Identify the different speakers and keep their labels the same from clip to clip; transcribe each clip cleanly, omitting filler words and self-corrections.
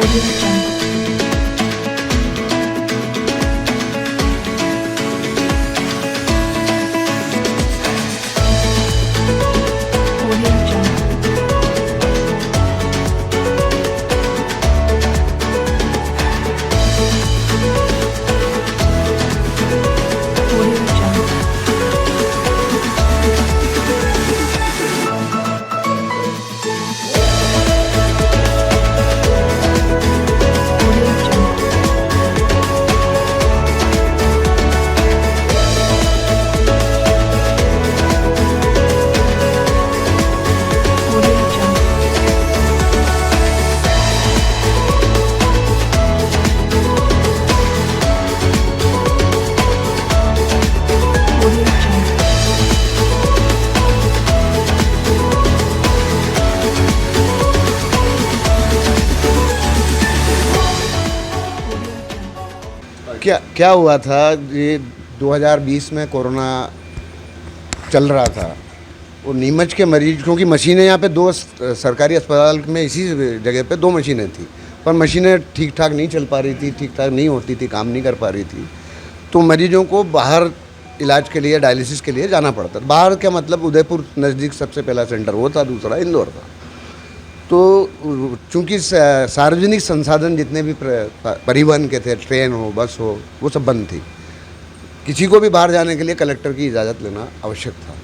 Speaker 1: Audio Jungle. Audio Jungle. Audio Jungle. Audio Jungle. Audio Jungle. Audio Jungle.
Speaker 2: क्या क्या हुआ था ये 2020 में कोरोना चल रहा था। वो नीमच के मरीज, क्योंकि मशीनें यहाँ पे दो सरकारी अस्पताल में इसी जगह पे दो मशीनें थी, पर मशीनें ठीक ठाक नहीं चल पा रही थी, ठीक ठाक नहीं होती थी, काम नहीं कर पा रही थी। तो मरीजों को बाहर इलाज के लिए, डायलिसिस के लिए जाना पड़ता था। बाहर क्या मतलब, उदयपुर नज़दीक सबसे पहला सेंटर वो था, दूसरा इंदौर था। तो चूंकि सार्वजनिक संसाधन जितने भी परिवहन के थे, ट्रेन हो, बस हो, वो सब बंद थी। किसी को भी बाहर जाने के लिए कलेक्टर की इजाज़त लेना आवश्यक था।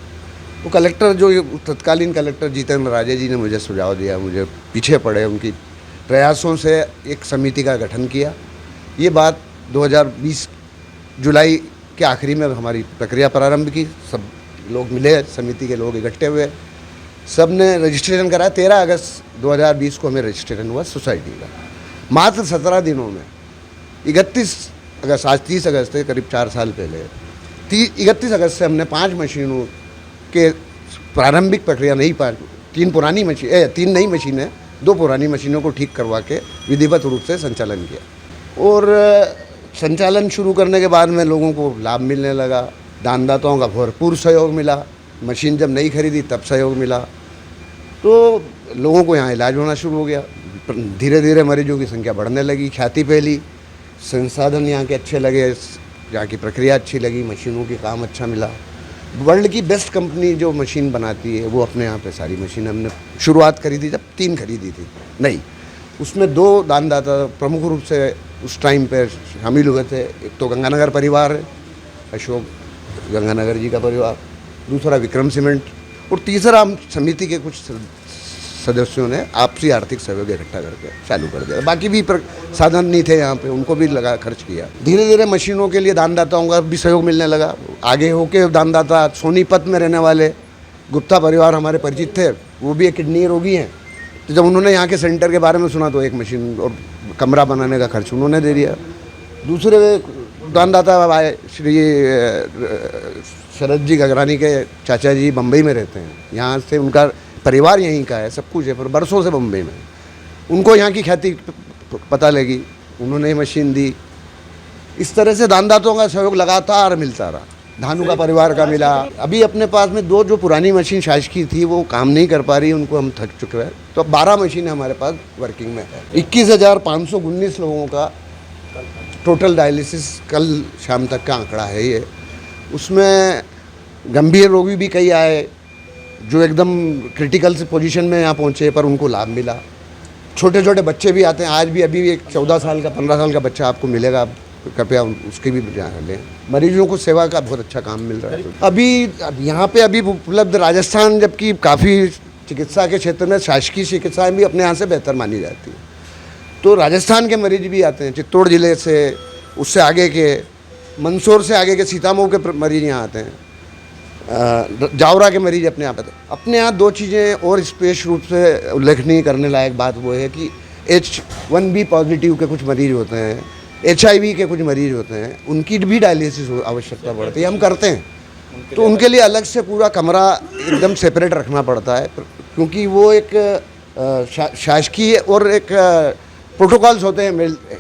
Speaker 2: वो कलेक्टर, जो तत्कालीन कलेक्टर जितेंद्र राजे जी ने मुझे सुझाव दिया, मुझे पीछे पड़े, उनकी प्रयासों से एक समिति का गठन किया। ये बात 2020 जुलाई के आखिरी में हमारी प्रक्रिया प्रारंभ की। सब लोग मिले, समिति के लोग इकट्ठे हुए, सब ने रजिस्ट्रेशन कराया। 13 अगस्त 2020 को हमें रजिस्ट्रेशन हुआ सोसाइटी का। मात्र 17 दिनों में 31 अगस्त, आज 30 अगस्त है, करीब 4 साल पहले 31 अगस्त से हमने 5 मशीनों के प्रारंभिक प्रक्रिया, नहीं 5, 3 पुरानी मशीन, 3 नई मशीनें, 2 पुरानी मशीनों को ठीक करवा के विधिवत रूप से संचालन किया। और संचालन शुरू करने के बाद में लोगों को लाभ मिलने लगा, दानदाताओं का भरपूर सहयोग मिला। मशीन जब नहीं खरीदी तब सहयोग मिला, तो लोगों को यहाँ इलाज होना शुरू हो गया। धीरे धीरे मरीजों की संख्या बढ़ने लगी, ख्याति फैली, संसाधन यहाँ के अच्छे लगे, यहाँ की प्रक्रिया अच्छी लगी, मशीनों की काम अच्छा मिला। वर्ल्ड की बेस्ट कंपनी जो मशीन बनाती है, वो अपने यहाँ पे सारी मशीन हमने शुरुआत करी थी, जब 3 खरीदी थी नहीं। उसमें 2 दानदाता प्रमुख रूप से उस टाइम पे शामिल हुए थे। एक तो गंगानगर परिवार है, अशोक गंगानगर जी का परिवार, दूसरा विक्रम सीमेंट, और तीसरा हम समिति के कुछ सदस्यों ने आपसी आर्थिक सहयोग इकट्ठा करके चालू कर दिया। बाकी भी साधन नहीं थे यहाँ पे, उनको भी लगा खर्च किया। धीरे धीरे मशीनों के लिए दानदाताओं का भी सहयोग मिलने लगा। आगे होके दानदाता सोनीपत में रहने वाले गुप्ता परिवार हमारे परिचित थे, वो भी एक किडनी रोगी हैं। तो जब उन्होंने यहाँ के सेंटर के बारे में सुना तो एक मशीन और कमरा बनाने का खर्च उन्होंने दे दिया। दूसरे दानदाता आए, श्री शरद जी गगरानी के चाचा जी बम्बई में रहते हैं, यहाँ से उनका परिवार यहीं का है, सब कुछ है, पर बरसों से बम्बई में। उनको यहाँ की ख्याति पता लगी, उन्होंने मशीन दी। इस तरह से दानदाताओं का सहयोग लगातार मिलता रहा। धानु का परिवार का मिला। अभी अपने पास में 2 जो पुरानी मशीन शासकीय थी वो काम नहीं कर पा रही, उनको हम थक चुके हैं, तो अब 12 मशीनें हमारे पास वर्किंग में है। 21,519 लोगों का टोटल डायलिसिस कल शाम तक का आंकड़ा है ये। उसमें गंभीर रोगी भी कई आए जो एकदम क्रिटिकल से पोजीशन में यहाँ पहुँचे, पर उनको लाभ मिला। छोटे छोटे बच्चे भी आते हैं, आज भी अभी एक 14 साल का 15 साल का बच्चा आपको मिलेगा, कृपया उसकी भी जान लें। मरीजों को सेवा का बहुत अच्छा काम मिल रहा है। अभी यहाँ पे अभी उपलब्ध राजस्थान, जबकि काफ़ी चिकित्सा के क्षेत्र में शासकीय चिकित्साएँ भी अपने यहाँ से बेहतर मानी जाती है, तो राजस्थान के मरीज भी आते हैं। चित्तौड़ जिले से, उससे आगे के मंदसौर से आगे के सीतामऊ के मरीज यहाँ आते हैं। जावरा के मरीज अपने यहाँ पे। अपने यहाँ 2 चीज़ें और स्पेश रूप से उल्लेखनीय करने लायक बात वो है कि H1B पॉजिटिव के कुछ मरीज होते हैं, HIV के कुछ मरीज होते हैं, उनकी भी डायलिसिस आवश्यकता पड़ती है, हम करते हैं। तो उनके लिए अलग से पूरा कमरा एकदम सेपरेट रखना पड़ता है, क्योंकि वो एक शासकीय और एक प्रोटोकॉल्स होते हैं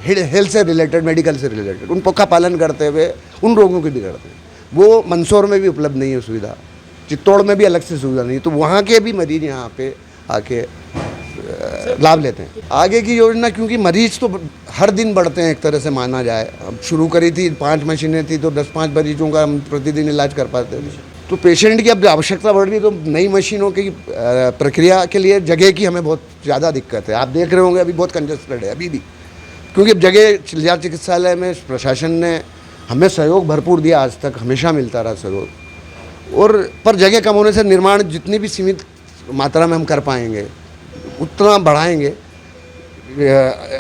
Speaker 2: हेल्थ से रिलेटेड, मेडिकल से रिलेटेड, उनका पालन करते हुए उन रोगों की भी करते हैं। वो मंदसौर में भी उपलब्ध नहीं है सुविधा, चित्तौड़ में भी अलग से सुविधा नहीं, तो वहाँ के भी मरीज यहाँ पे आके लाभ लेते हैं। आगे की योजना, क्योंकि मरीज तो हर दिन बढ़ते हैं एक तरह से माना जाए। अब शुरू करी थी 5 मशीनें थी तो 10-5 मरीजों का हम प्रतिदिन इलाज कर पाते थे। तो पेशेंट की अब आवश्यकता बढ़ रही है तो नई मशीनों की प्रक्रिया के लिए जगह की हमें बहुत ज़्यादा दिक्कत है। आप देख रहे होंगे अभी बहुत कंजस्टेड है अभी भी, क्योंकि अब जगह जिला चिकित्सालय में प्रशासन ने हमें सहयोग भरपूर दिया, आज तक हमेशा मिलता रहा सहयोग। और पर जगह कम होने से निर्माण जितनी भी सीमित मात्रा में हम कर पाएंगे उतना बढ़ाएंगे।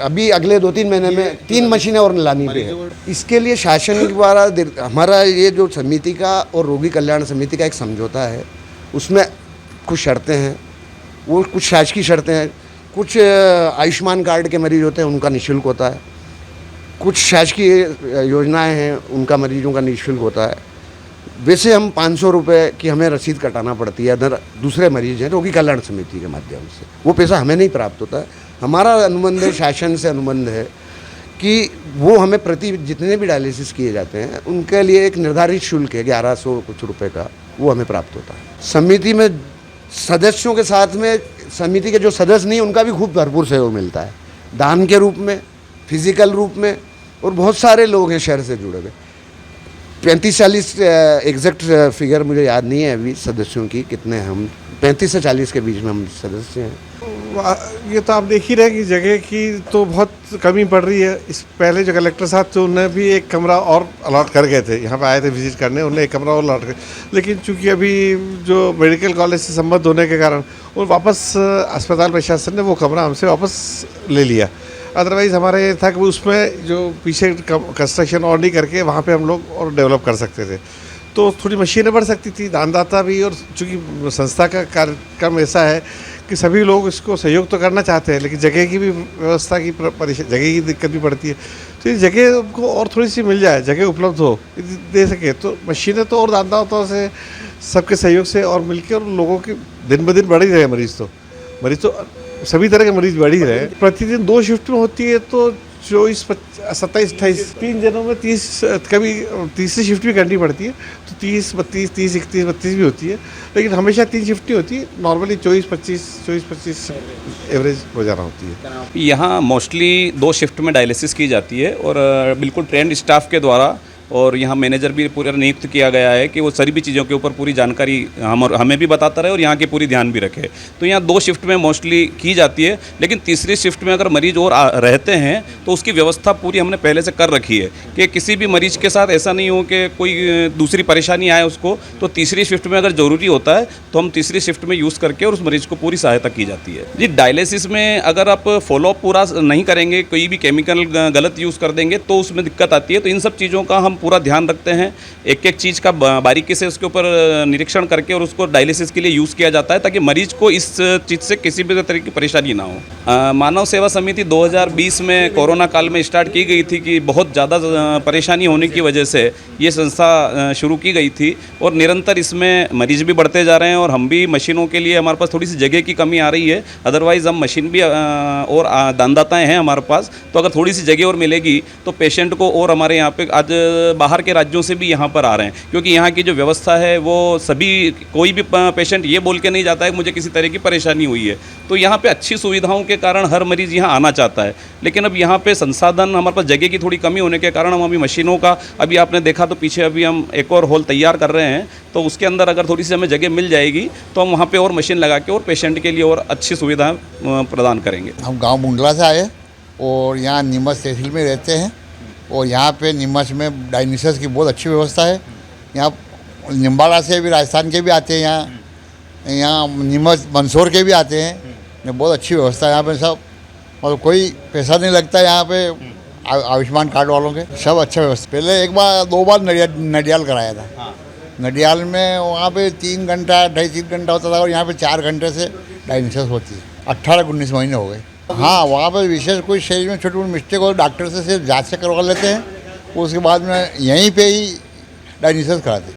Speaker 2: अभी अगले 2-3 महीने में 3 मशीनें और लानी भी है। इसके लिए शासन द्वारा हमारा ये जो समिति का और रोगी कल्याण समिति का एक समझौता है, उसमें कुछ शर्तें हैं। वो कुछ शासकीय शर्तें हैं, कुछ आयुष्मान कार्ड के मरीज होते हैं उनका निःशुल्क होता है, कुछ शासकीय योजनाएं हैं उनका मरीजों का निःशुल्क होता है। वैसे हम 500 रुपये की हमें रसीद कटाना पड़ती है। अगर दूसरे मरीज हैं रोगी कल्याण समिति के माध्यम से, वो पैसा हमें नहीं प्राप्त होता है। हमारा अनुबंध है, शासन से अनुबंध है कि वो हमें प्रति जितने भी डायलिसिस किए जाते हैं उनके लिए एक निर्धारित शुल्क है 1100 कुछ रुपये का, वो हमें प्राप्त होता है। समिति में सदस्यों के साथ में समिति के जो सदस्य नहीं उनका भी खूब भरपूर सहयोग मिलता है, दान के रूप में, फिजिकल रूप में, और बहुत सारे लोग हैं शहर से जुड़े हुए। 35-40 एग्जैक्ट फिगर मुझे याद नहीं है अभी सदस्यों की, कितने हैं हम, 35 से 40 के बीच में हम सदस्य हैं।
Speaker 3: ये तो आप देख ही रहे कि जगह की तो बहुत कमी पड़ रही है। इस पहले जो कलेक्टर साहब थे उन्होंने भी एक कमरा और अलॉट कर गए थे, यहाँ पे आए थे विजिट करने, उन्होंने एक कमरा और अलॉट कर, लेकिन चूंकि अभी जो मेडिकल कॉलेज से संबद्ध होने के कारण वो वापस अस्पताल प्रशासन ने वो कमरा हमसे वापस ले लिया। अदरवाइज़ हमारा ये था कि उसमें जो पीछे कंस्ट्रक्शन और नहीं करके वहाँ पे हम लोग और डेवलप कर सकते थे, तो थोड़ी मशीनें बढ़ सकती थी, दानदाता भी। और चूँकि संस्था का कार्यक्रम ऐसा है कि सभी लोग इसको सहयोग तो करना चाहते हैं, लेकिन जगह की भी व्यवस्था की जगह की दिक्कत भी पड़ती है। तो ये जगह को और थोड़ी सी मिल जाए, जगह उपलब्ध हो, दे सके तो मशीनें तो और दानदाताओं से सबके सहयोग से और मिलकर और लोगों की दिन ब दिन बढ़ ही रहे। मरीज़ तो सभी तरह के मरीज बढ़ ही रहे। प्रतिदिन 2 शिफ्ट में होती है तो 24, 27, 28 3 दिनों में 30, कभी तीसरी शिफ्ट भी करनी पड़ती है तो 30, 32, 30, 31, 32 भी होती है, लेकिन हमेशा 3 शिफ्ट ही होती है। नॉर्मली 24, 25 एवरेज रोजाना होती है।
Speaker 4: यहाँ मोस्टली 2 शिफ्ट में डायलिसिस की जाती है और बिल्कुल ट्रेंड स्टाफ के द्वारा, और यहाँ मैनेजर भी पूरा नियुक्त किया गया है कि वो सभी भी चीज़ों के ऊपर पूरी जानकारी हमें भी बताता रहे और यहाँ की पूरी ध्यान भी रखे। तो यहाँ 2 शिफ्ट में मोस्टली की जाती है, लेकिन तीसरी शिफ्ट में अगर मरीज और रहते हैं तो उसकी व्यवस्था पूरी हमने पहले से कर रखी है कि किसी भी मरीज के साथ ऐसा नहीं हो कि कोई दूसरी परेशानी आए उसको। तो तीसरी शिफ्ट में अगर ज़रूरी होता है तो हम तीसरी शिफ्ट में यूज़ करके और उस मरीज़ को पूरी सहायता की जाती है। जी, डायलिसिस में अगर आप फॉलोअप पूरा नहीं करेंगे, कोई भी केमिकल गलत यूज़ कर देंगे तो उसमें दिक्कत आती है। तो इन सब चीज़ों का हम पूरा ध्यान रखते हैं, एक एक चीज़ का बारीकी से उसके ऊपर निरीक्षण करके और उसको डायलिसिस के लिए यूज़ किया जाता है ताकि मरीज को इस चीज़ से किसी भी तरह की परेशानी ना हो। मानव सेवा समिति 2020 में कोरोना काल में स्टार्ट की गई थी कि बहुत ज़्यादा परेशानी होने की वजह से ये संस्था शुरू की गई थी और निरंतर इसमें मरीज भी बढ़ते जा रहे हैं और हम भी मशीनों के लिए हमारे पास थोड़ी सी जगह की कमी आ रही है। अदरवाइज़ हम मशीन भी और दानदाताएँ हैं हमारे पास, तो अगर थोड़ी सी जगह और मिलेगी तो पेशेंट को, और हमारे यहाँ पे आज बाहर के राज्यों से भी यहाँ पर आ रहे हैं, क्योंकि यहाँ की जो व्यवस्था है वो सभी, कोई भी पेशेंट ये बोल के नहीं जाता है कि मुझे किसी तरह की परेशानी हुई है। तो यहाँ पे अच्छी सुविधाओं के कारण हर मरीज़ यहाँ आना चाहता है, लेकिन अब यहाँ पे संसाधन, हमारे पास जगह की थोड़ी कमी होने के कारण हम अभी मशीनों का, अभी आपने देखा तो पीछे अभी हम एक और हॉल तैयार कर रहे हैं, तो उसके अंदर अगर थोड़ी सी हमें जगह मिल जाएगी तो हम वहाँ पर और मशीन लगा के और पेशेंट के लिए और अच्छी सुविधाएँ प्रदान करेंगे।
Speaker 5: हम गाँव मुंडला से आए और यहाँ नीमच तहसील में रहते हैं और यहाँ पे नीमच में डायलिसिस की बहुत अच्छी व्यवस्था है। यहाँ निम्बाड़ा से भी, राजस्थान के भी आते हैं, यहाँ नीमच मंदसौर के भी आते हैं। बहुत अच्छी व्यवस्था है यहाँ पे सब, और कोई पैसा नहीं लगता है यहाँ पे आयुष्मान कार्ड वालों के, सब अच्छा व्यवस्था। पहले 2 बार नडियाल कराया था। नडियाल में वहाँ पे 3 घंटा 2.5-3 घंटा होता था और यहाँ पे 4 घंटे से डायलिसिस होती है। 18-19 महीने हो गए। हाँ, वहाँ पर विशेष कोई शरीर में छोटी मोटी मिस्टेक हो डॉक्टर से सिर्फ जांच से करवा लेते हैं, उसके बाद में यहीं पे ही डायलिसिस कराते हैं।